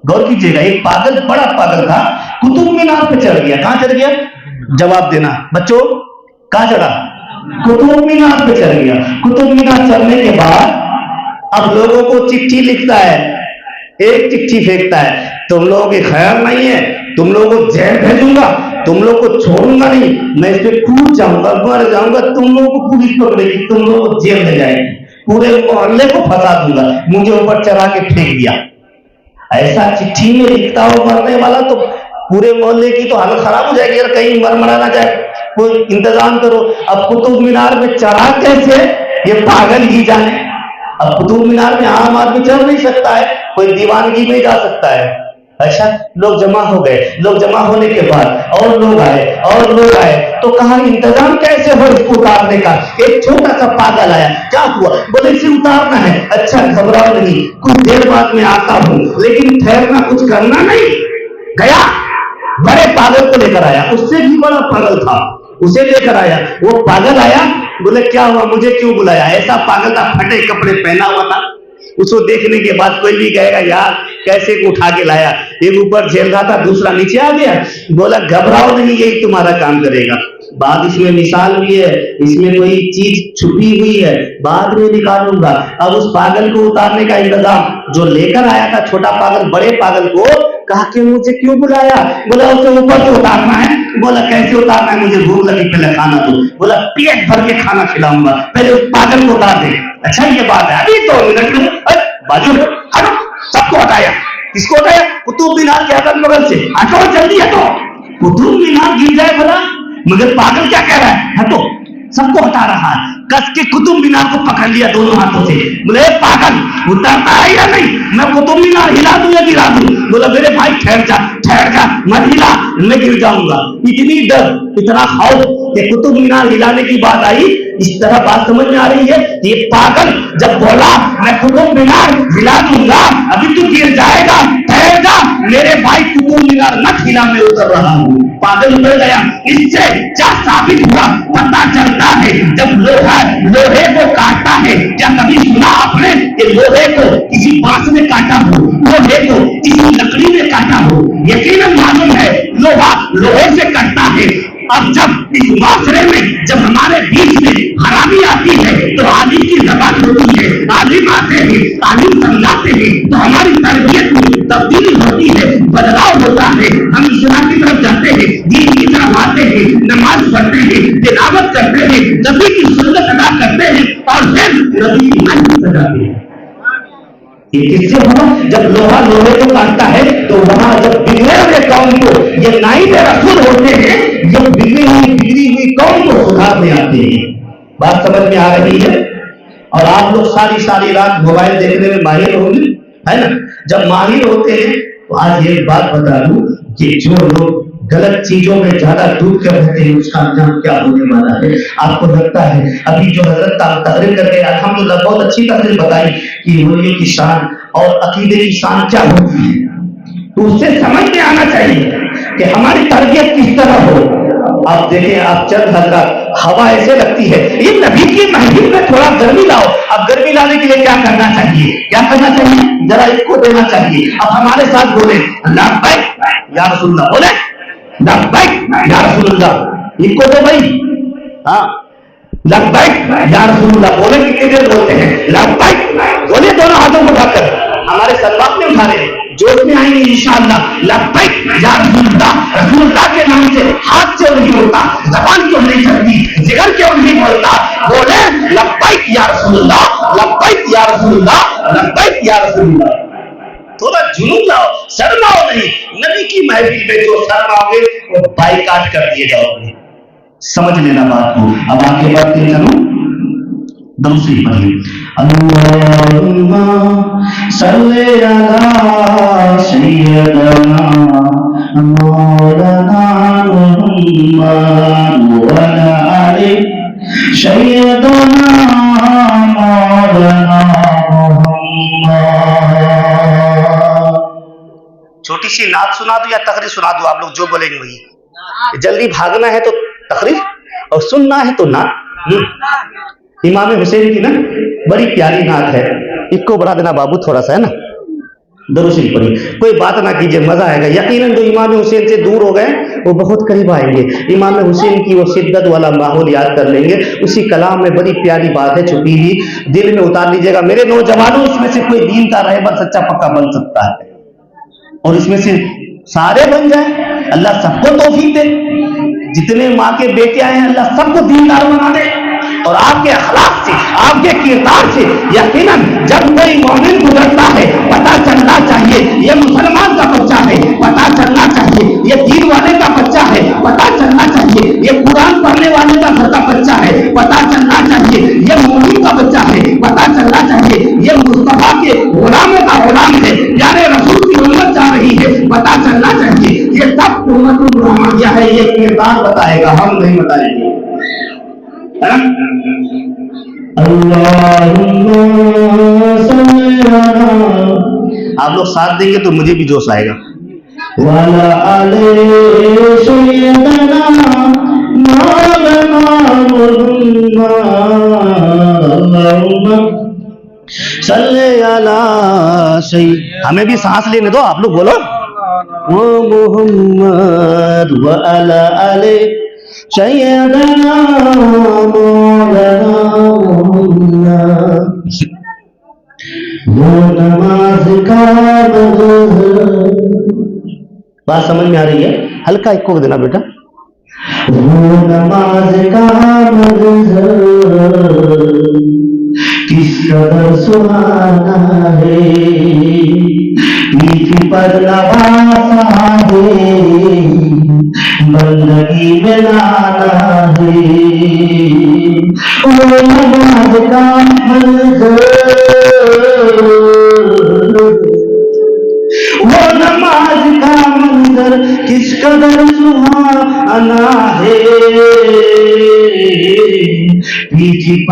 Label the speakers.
Speaker 1: गौर कीजिएगा, एक पागल, बड़ा पागल था, कुतुब मीनार पे चढ़ गया। कहां चढ़ गया? जवाब देना बच्चों, कहां चढ़ा? कुतुब मीनार पे चढ़ गया। कुतुब मीनार चढ़ने के बाद अब लोगों को चिट्ठी लिखता है, एक चिट्ठी फेंकता है, तुम लोगों के खैर नहीं है, तुम लोगों को जेल भेजूंगा, तुम लोग को छोड़ूंगा नहीं, मैं इस पे कूद जाऊंगा, मर जाऊंगा, तुम लोगों को पुलिस पकड़ेगी, तुम लोगों को जेल में जाएगी, पूरे मोहल्ले को फंसा दूंगा, मुझे ऊपर चढ़ा के फेंक दिया। ऐसा चिट्ठी में लिखता हो मरने वाला, तो पूरे मोहल्ले की तो हालत खराब हो जाएगी, यार कहीं मर मरा ना जाए, कोई इंतजाम करो। अब कुतुब मीनार में चढ़ा कैसे, ये पागल ही जाने। अब कुतुब मीनार में आम आदमी चढ़ नहीं सकता है, कोई दीवानगी में जा सकता है। अच्छा, लोग जमा हो गए, लोग जमा होने के बाद और लोग आए और लोग आए, तो कहा इंतजाम कैसे हो इसको उतारने का। एक छोटा सा पागल आया, क्या हुआ? बोले इसे उतारना है। अच्छा घबराओ नहीं, कुछ देर बाद में आता हूं, लेकिन ठहरना, कुछ करना नहीं। गया, बड़े पागल को लेकर आया, उससे भी बड़ा पागल था, उसे लेकर आया। वो पागल आया, बोले क्या हुआ, मुझे क्यों बुलाया? ऐसा पागल था, फटे कपड़े पहना हुआ था। उसको देखने के बाद कोई भी कहेगा यार कैसे को उठा के लाया, एक ऊपर झेल रहा था, दूसरा नीचे आ गया। बोला घबराओ नहीं, यही तुम्हारा काम करेगा। बाद इसमें मिसाल भी है, इसमें कोई चीज छुपी हुई है, बाद में निकालूंगा। अब उस पागल को उतारने का इंतजाम जो लेकर आया था छोटा पागल, बड़े पागल को कहा कि मुझे क्यों बुलाया? बोला उसे ऊपर से उतारना है। बोला कैसे उतारना है? मुझे भूख लगी, पहले खाना दो। बोला पेट भर के खाना खिलाऊंगा, पहले उस पागल को उतार दे। अच्छा ये बात है, अभी तो मिनट में बाजू हटो, सबको हटाया। किसको हटाया? कुतुब मीनार के अगल बगल से हटो, जल्दी हटो, कुतुब मीनार गिर जाए भला। मगर पागल क्या कह रहा है? हटो, सबको हटा रहा है। कस के कुतुब मीनार को पकड़ लिया दोनों हाथों से। बोले पागल उतरता है या नहीं? मैं कुतुब मीनार हिला दूं या गिरा दूं? बोला मेरे भाई ठहर जा, ठहर जा, मत हिला, मैं गिर जाऊंगा। इतनी डर, इतना खौफ कि कुतुब मीनार हिलाने की बात आई। इस तरह बात समझ में आ रही है। ये पागल जब बोला मैं कुतुब मीनार हिला दूंगा, अभी तू गिर जाएगा, ठहर जा मेरे भाई, कुतुब मीनार मत हिला, मैं उतर रहा हूँ। पागल उतर गया। इससे क्या साबित हुआ? पता चलता है जब लोहा लोहे को काटता है, क्या कभी सुना आपने कि लोहे को किसी बांस ने काटा हो, लोहे को किसी लकड़ी ने काटा हो? यकीनन मालूम है लोहा लोहे से कटता है। अब जब इस माशरे में जब हमारे बीच में हरामी आती है तो आलिम की जबान होती है, आलिम आते हैं, आलिम समझाते हैं, तो हमारी तरबियत में तब्दीली होती है, बदलाव होता है। हम इस्लाम की तरफ जाते हैं, दीन की तरफ आते हैं, नमाज पढ़ते हैं, तिलावत करते हैं, नबी की सुन्नत अदा करते हैं और फिर नबी की मन्नत सजाते हैं। ये किससे हुआ? जब लोहा लोहे को काटता है तो वहां जब बिगड़े हुए कौम को, ये नाइब रसूल होते हैं, जब बिगड़ी हुई कौम को सुधारने आते हैं। बात समझ में आ रही है? और आप लोग सारी रात मोबाइल देखने में माहिर होंगे, है ना? जब माहिर होते हैं तो आज एक बात बता दूं कि जो लोग गलत चीजों में ज्यादा डूब कर रहते हैं उसका अंजाम क्या होने वाला है। आपको लगता है अभी जो हजरत तकरीर करके अल्हम्दुलिल्लाह बहुत अच्छी तकरीर बताई कि वली की शान और अकीदे की शान क्या होती है, तो उससे समझ में आना चाहिए कि हमारी तरबियत किस तरह हो। आप देखें, आप चंद हजरत, हवा ऐसे लगती है, ये नबी की महफिल में थोड़ा गर्मी लाओ। अब गर्मी लाने के लिए क्या करना चाहिए? क्या करना चाहिए? जरा इसको देना चाहिए। अब हमारे साथ बोले लब्बैक या रसूलल्लाह, बोले लब्बैक या रसूलल्लाह, इनको तो भाई हाँ लब्बैक या रसूलल्लाह बोले, कितनी देर बोलते हैं लब्बैक, बोले दोनों हाथों को उठाकर। हमारे सलवात में उठा रहे हैं, जोश में आएंगे इंशाअल्लाह। लब्बैक या रसूलल्लाह, रसूलल्लाह के नाम से हाथ क्यों नहीं बोलता, जबान क्यों नहीं चलती, जिगर क्यों नहीं बोलता? बोले लब्बैक या रसूलल्लाह, लब्बैक या रसूलल्लाह, लब्बैक या रसूलल्लाह। थोड़ा जुनून लाओ, शर्माओ नहीं। नबी की महफिल में जो शर्माओगे वो बाइकाट कर दिए जाओगे। समझ लेना बात को। अब आगे बढ़ते चलो, दूसरी पढ़िए, अल्लाहुम्मा सल्ली अला सय्यदना मौलाना मुहम्मद व अला आलि सय्यदना मौलाना मुहम्मद। छोटी सी नात सुना दो या तकरीर सुना दो, आप लोग जो बोलेंगे वही। जल्दी भागना है तो तकरीर और सुनना है तो नात। इमाम हुसैन की ना बड़ी प्यारी नात है, इसको बढ़ा देना बाबू थोड़ा सा, है ना। درود شریف پڑھیے. کوئی بات نہ کیجیے, مزہ آئے گا. یقیناً جو امام حسین سے دور ہو گئے وہ بہت قریب آئیں گے. امام حسین کی وہ شدت والا ماحول یاد کر لیں گے. اسی کلام میں بڑی پیاری بات ہے چھپی ہوئی, دل میں اتار لیجیے گا. میرے نوجوانوں, اس میں سے کوئی دین کا رہبر سچا پکا بن سکتا ہے, اور اس میں سے سارے بن جائیں. اللہ سب کو توفیق دے. جتنے ماں کے بیٹے آئے ہیں اللہ سب کو دیندار بنا دے. اور آپ کے اخلاق سے, آپ کے کردار سے یقیناً جب کوئی مومن گزرتا ہے پتا چلنا چاہیے یہ مسلمان کا بچہ ہے, پتا چلنا چاہیے یہ دین والے کا بچہ ہے, پتا چلنا چاہیے یہ قرآن پڑھنے والے کا گھر کا بچہ ہے, پتا چلنا چاہیے یہ مومن کا بچہ ہے, پتا چلنا چاہیے یہ مصطفیٰ کے غلاموں کا غلام ہے, پیارے رسول کی امت جا رہی ہے. پتا چلنا چاہیے یہ سب امت محمدیہ ہے. یہ کردار بتائے گا, ہم نہیں بتائیں گے. آپ لوگ ساتھ دیں گے تو مجھے بھی جوش آئے گا. والا ہمیں بھی سانس لینے دو. آپ لوگ بولو محمد وعلی آلہ سیدنا مولانا محمد. وہ نماز کا بات سمجھ میں آ رہی ہے؟ ہلکا ایک کو دینا بیٹا. وہ نماز کا منظر کس قدر سہانا ہے, پیٹھ پر نوازا ہے, بندگی میں لانا ہے. وہ نماز کا منظر, وہ نماز کا منظر کس قدر سہانا ہے, پیٹھ